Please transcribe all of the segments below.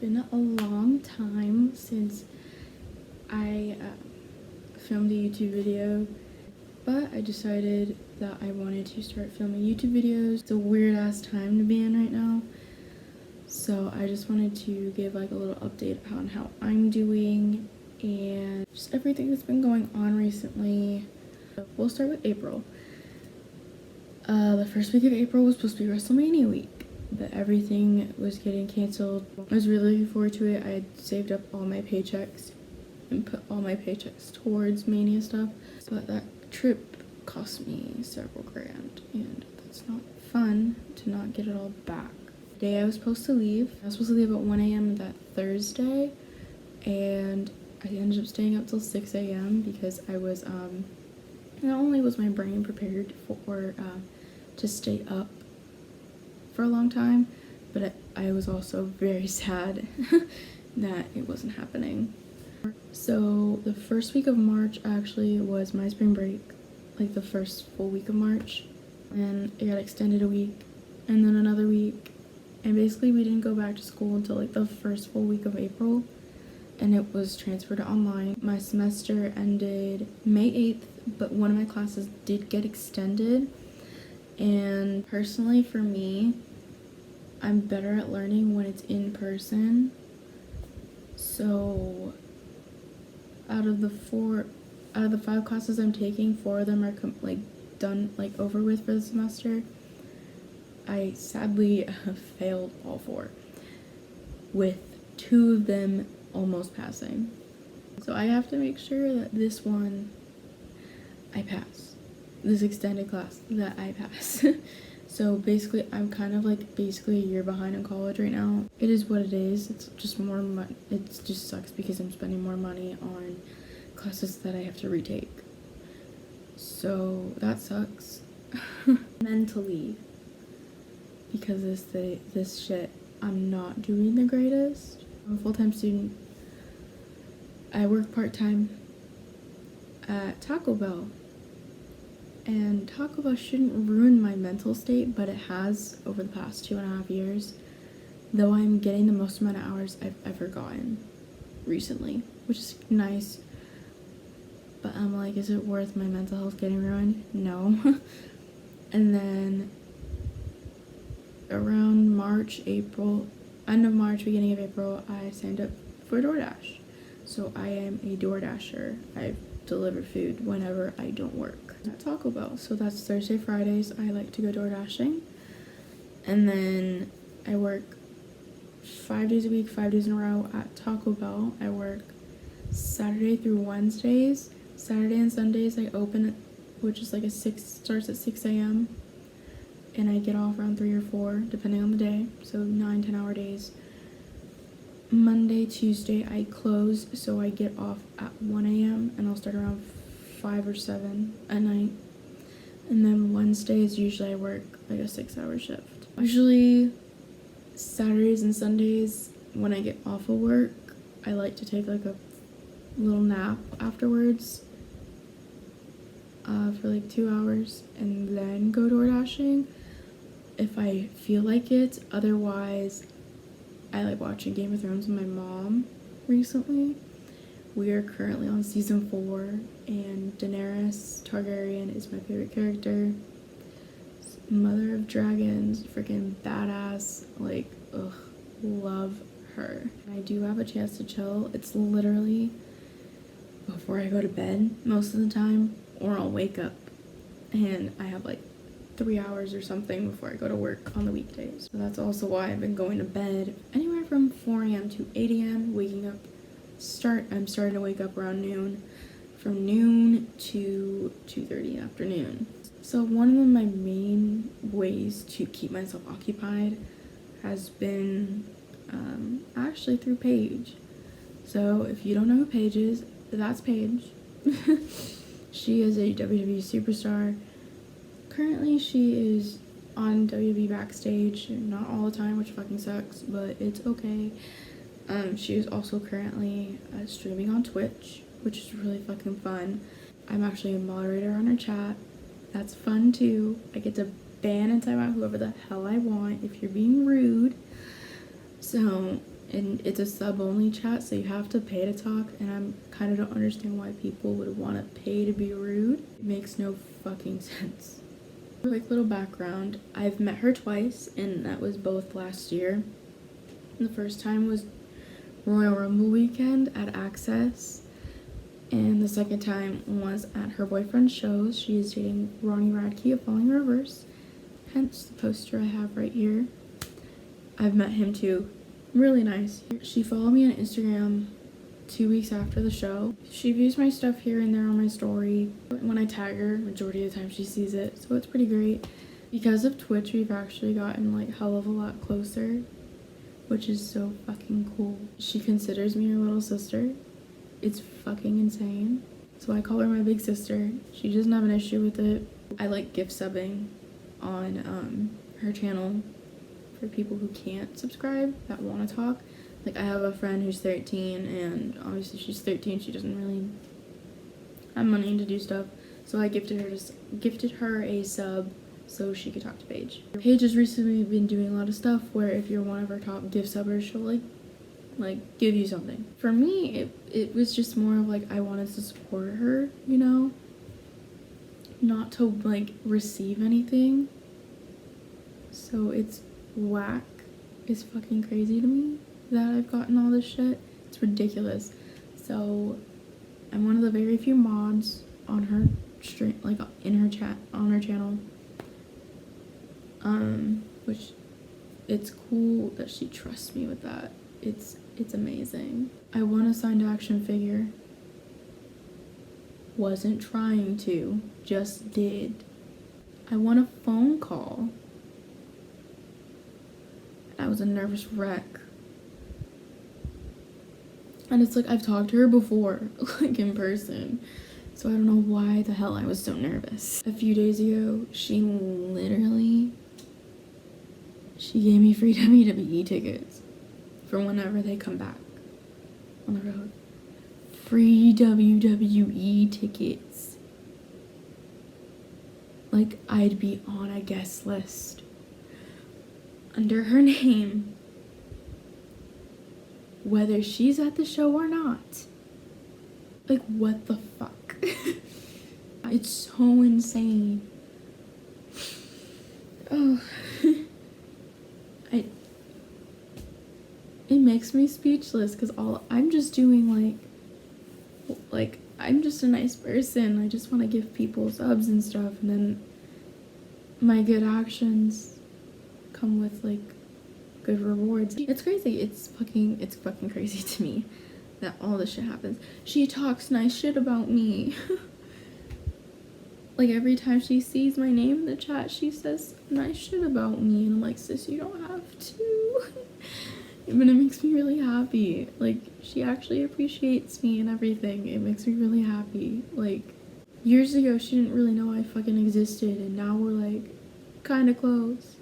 been a long time since I filmed a YouTube video, but I decided that I wanted to start filming YouTube videos. It's a weird ass time to be in right now, so I just wanted to give like a little update on how I'm doing and just everything that's been going on recently. We'll start with April. The first week of April was supposed to be WrestleMania week, but everything was getting canceled. I was really looking forward to it. I had saved up all my paychecks and put all my paychecks towards Mania stuff, but that trip cost me several grand, and that's not fun to not get it all back. The day I was supposed to leave at 1 a.m. that Thursday, and I ended up staying up till 6 a.m. because I was not only was my brain prepared for to stay up for a long time, but I was also very sad that it wasn't happening. So the first week of March actually was my spring break, like the first full week of March, and it got extended a week and then another week, and basically we didn't go back to school until like the first full week of April, and it was transferred to online. My semester ended May 8th, but one of my classes did get extended, and personally for me, I'm better at learning when it's in person. So out of the 5 classes I'm taking, 4 of them are done, over with for the semester. I sadly have failed all 4, with 2 of them almost passing. So I have to make sure that this one I pass, this extended class that I pass. So basically I'm kind of basically a year behind in college right now. It is what it is. It's just more money. It just sucks because I'm spending more money on classes that I have to retake. So that sucks. Mentally, because this shit, I'm not doing the greatest. I'm a full-time student. I work part-time at Taco Bell. And Taco Bell shouldn't ruin my mental state, but it has over the past 2.5 years, though I'm getting the most amount of hours I've ever gotten recently, which is nice. But I'm like, is it worth my mental health getting ruined? No. And then around end of March, beginning of April, I signed up for DoorDash. So I am a DoorDasher. I deliver food whenever I don't work at Taco Bell. So that's Thursday, Fridays. I like to go door dashing. And then I work 5 days a week, 5 days in a row at Taco Bell. I work Saturday through Wednesdays. Saturday and Sundays I open it, which is starts at 6 a.m. and I get off around 3 or 4 depending on the day. So 9-10 hour days. Monday, Tuesday I close, so I get off at 1 a.m. and I'll start around 5 or 7 at night. And then Wednesdays usually I work like a 6-hour shift. Usually Saturdays and Sundays when I get off of work, I like to take like a little nap afterwards for 2 hours and then go door dashing if I feel like it. Otherwise, I like watching Game of Thrones with my mom recently. We are currently on season 4, and Daenerys Targaryen is my favorite character. Mother of Dragons, freaking badass. Love her. I do have a chance to chill. It's literally before I go to bed most of the time, or I'll wake up and I have 3 hours or something before I go to work on the weekdays. So that's also why I've been going to bed anywhere from 4 a.m. to 8 a.m. Waking up, I'm starting to wake up around noon, from noon to 2:30 afternoon. So one of my main ways to keep myself occupied has been actually through Paige. So if you don't know who Paige is, that's Paige. She is a WWE superstar. Currently, she is on WWE Backstage, not all the time, which fucking sucks, but it's okay. She is also currently streaming on Twitch, which is really fucking fun. I'm actually a moderator on her chat. That's fun too. I get to ban and time out whoever the hell I want if you're being rude. So and it's a sub-only chat, so you have to pay to talk, and I'm kind of don't understand why people would want to pay to be rude. It makes no fucking sense. Quick little background, I've met her twice, and that was both last year. The first time was Royal Rumble weekend at Access, and the second time was at her boyfriend's shows. She is dating Ronnie Radke of Falling Reverse, hence the poster I have right here. I've met him too. Really nice. She followed me on Instagram 2 weeks after the show. She views my stuff here and there on my story. When I tag her, majority of the time she sees it, so it's pretty great. Because of Twitch, we've actually gotten like hell of a lot closer, which is so fucking cool. She considers me her little sister. It's fucking insane. So I call her my big sister. She doesn't have an issue with it. I like gift subbing on her channel for people who can't subscribe, that want to talk. Like, I have a friend who's 13, and obviously she's 13, she doesn't really have money to do stuff, so I gifted her a sub so she could talk to Paige. Paige has recently been doing a lot of stuff where if you're one of her top gift subbers, she'll like give you something. For me, it was just more of like I wanted to support her, you know, not to like receive anything. So it's whack. It's fucking crazy to me that I've gotten all this shit. It's ridiculous. So I'm one of the very few mods on her stream, like in her chat, on her channel. Which it's cool that she trusts me with that. It's amazing. I won a signed action figure. Wasn't trying to, just did. I won a phone call. I was a nervous wreck. And it's like I've talked to her before, like in person. So I don't know why the hell I was so nervous. A few days ago, she gave me free WWE tickets for whenever they come back on the road. Free WWE tickets. Like, I'd be on a guest list under her name, whether she's at the show or not. Like, what the fuck? It's so insane. Oh. It makes me speechless because I'm just doing like I'm just a nice person. I just want to give people subs and stuff, and then my good actions come with like good rewards. It's crazy. It's fucking crazy to me that all this shit happens. She talks nice shit about me. Like, every time she sees my name in the chat, she says nice shit about me, and I'm like, sis, you don't have to. But it makes me really happy. Like, she actually appreciates me and everything. It makes me really happy. Like, years ago, she didn't really know I fucking existed, and now we're like kind of close.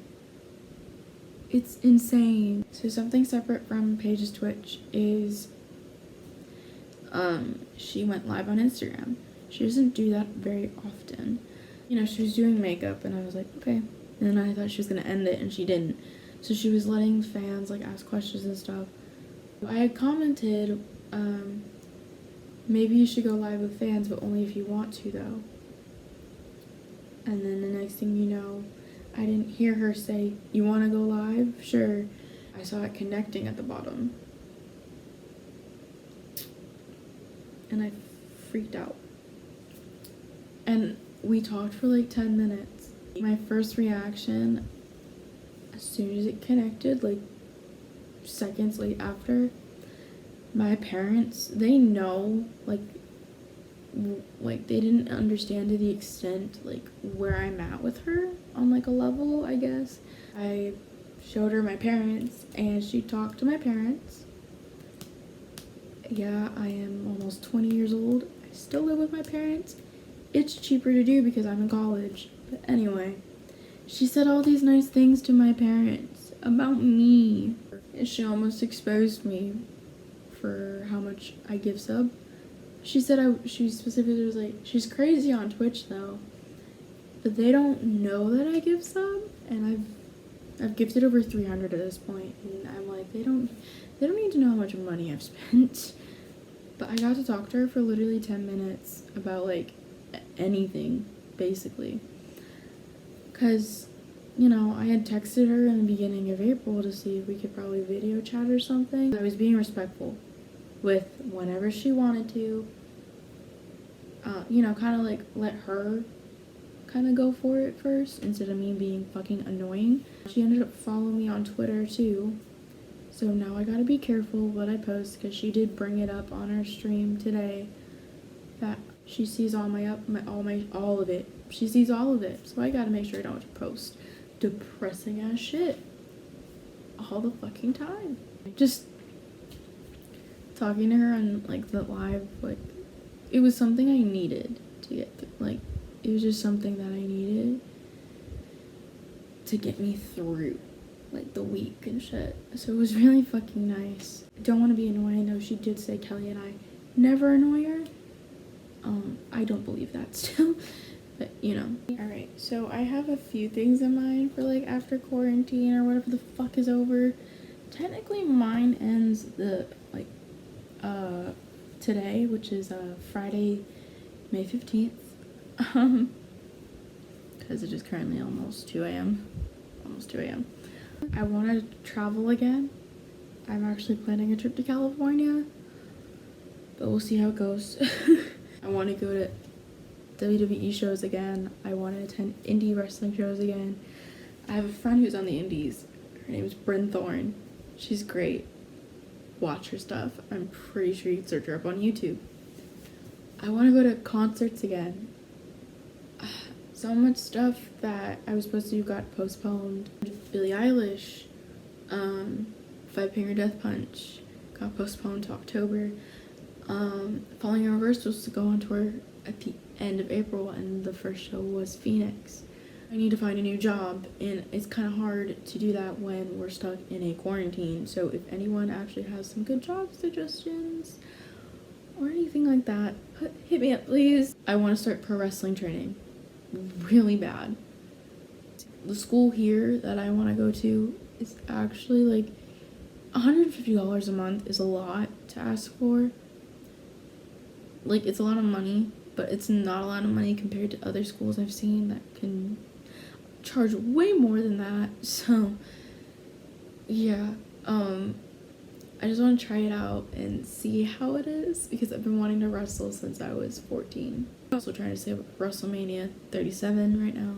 It's insane. So something separate from Paige's Twitch is she went live on Instagram. She doesn't do that very often. You know, she was doing makeup, and I was like, okay. And then I thought she was gonna end it, and she didn't. So she was letting fans like ask questions and stuff. I had commented, maybe you should go live with fans, but only if you want to though. And then the next thing you know, I didn't hear her say, you want to go live? Sure. I saw it connecting at the bottom. And I freaked out. And we talked for like 10 minutes. My first reaction, as soon as it connected, like seconds late after, my parents, they know, like they didn't understand to the extent like where I'm at with her on like a level, I guess. I showed her my parents, and she talked to my parents. Yeah, I am almost 20 years old. I still live with my parents. It's cheaper to do because I'm in college. But anyway, she said all these nice things to my parents about me. She almost exposed me for how much I give sub. She said she specifically was like, she's crazy on Twitch though, but they don't know that I give sub, and I've gifted over 300 at this point, and I'm like, they don't They don't need to know how much money I've spent. But I got to talk to her for literally 10 minutes about, like, anything, basically. Because, you know, I had texted her in the beginning of April to see if we could probably video chat or something. I was being respectful with whenever she wanted to. You know, kind of, like, let her kind of go for it first instead of me being fucking annoying. She ended up following me on Twitter, too. So now I gotta be careful what I post, because she did bring it up on her stream today that she sees all of it. She sees all of it. So I gotta make sure I don't post depressing ass shit all the fucking time. Just talking to her on, like, the live, like, it was something I needed to get through. Like, it was just something that I needed to get me through, like, the week and shit. So it was really fucking nice. I don't want to be annoying, though. She did say Kelly and I never annoy her. I don't believe that still, but, you know. Alright, so I have a few things in mind for, like, after quarantine or whatever the fuck is over. Technically, mine ends today, which is Friday, May 15th. Because it is currently almost 2 a.m. I want to travel again. I'm actually planning a trip to California, but we'll see how it goes. I want to go to WWE shows again. I want to attend indie wrestling shows again. I have a friend who's on the indies. Her name is Bryn Thorne. She's great. Watch her stuff. I'm pretty sure you can search her up on YouTube. I want to go to concerts again. So much stuff that I was supposed to do got postponed. Billie Eilish, Five Finger Death Punch got postponed to October. Falling in Reverse was to go on tour at the end of April, and the first show was Phoenix. I need to find a new job, and it's kind of hard to do that when we're stuck in a quarantine. So if anyone actually has some good job suggestions or anything like that, hit me up, please. I want to start pro wrestling training really bad. The school here that I want to go to is actually like $150 a month is a lot to ask for. Like, it's a lot of money, but it's not a lot of money compared to other schools I've seen that can charge way more than that. So yeah, I just want to try it out and see how it is, because I've been wanting to wrestle since I was 14. I'm also trying to save up WrestleMania 37 right now,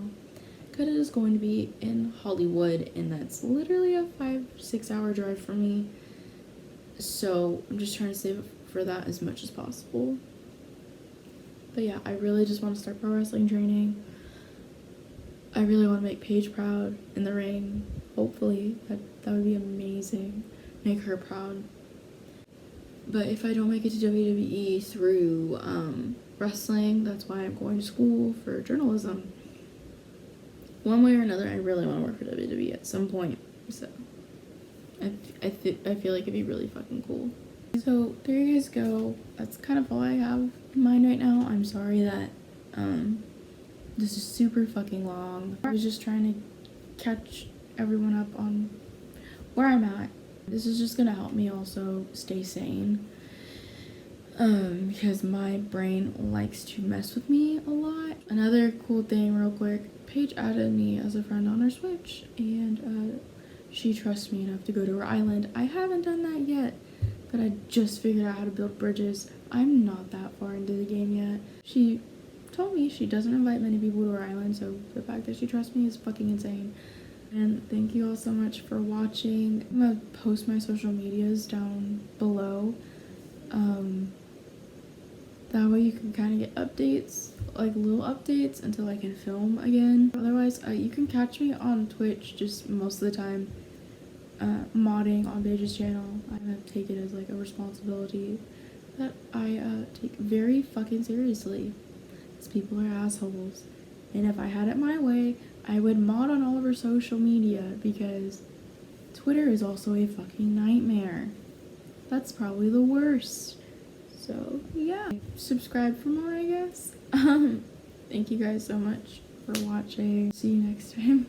because it is going to be in Hollywood, and that's literally a 5-6 hour drive for me. So I'm just trying to save up for that as much as possible. But yeah, I really just want to start pro wrestling training. I really want to make Paige proud in the ring. Hopefully, that would be amazing. Make her proud. But if I don't make it to WWE through wrestling, that's why I'm going to school for journalism. One way or another, I really want to work for WWE at some point. So I feel like it'd be really fucking cool. So there you guys go. That's kind of all I have in mind right now. I'm sorry that this is super fucking long. I was just trying to catch everyone up on where I'm at. This is just gonna help me also stay sane, because my brain likes to mess with me a lot. Another cool thing real quick, Paige added me as a friend on her Switch, and she trusts me enough to go to her island. I haven't done that yet, but I just figured out how to build bridges. I'm not that far into the game yet. She told me she doesn't invite many people to her island, so the fact that she trusts me is fucking insane. And thank you all so much for watching. I'm gonna post my social medias down below. That way you can kind of get updates, like little updates, until I can film again. Otherwise, you can catch me on Twitch just most of the time, modding on Paige's channel. I'm gonna take it as like a responsibility that I take very fucking seriously. Because people are assholes. And if I had it my way, I would mod on all of her social media, because Twitter is also a fucking nightmare. That's probably the worst. So yeah, subscribe for more, I guess. Thank you guys so much for watching. See you next time.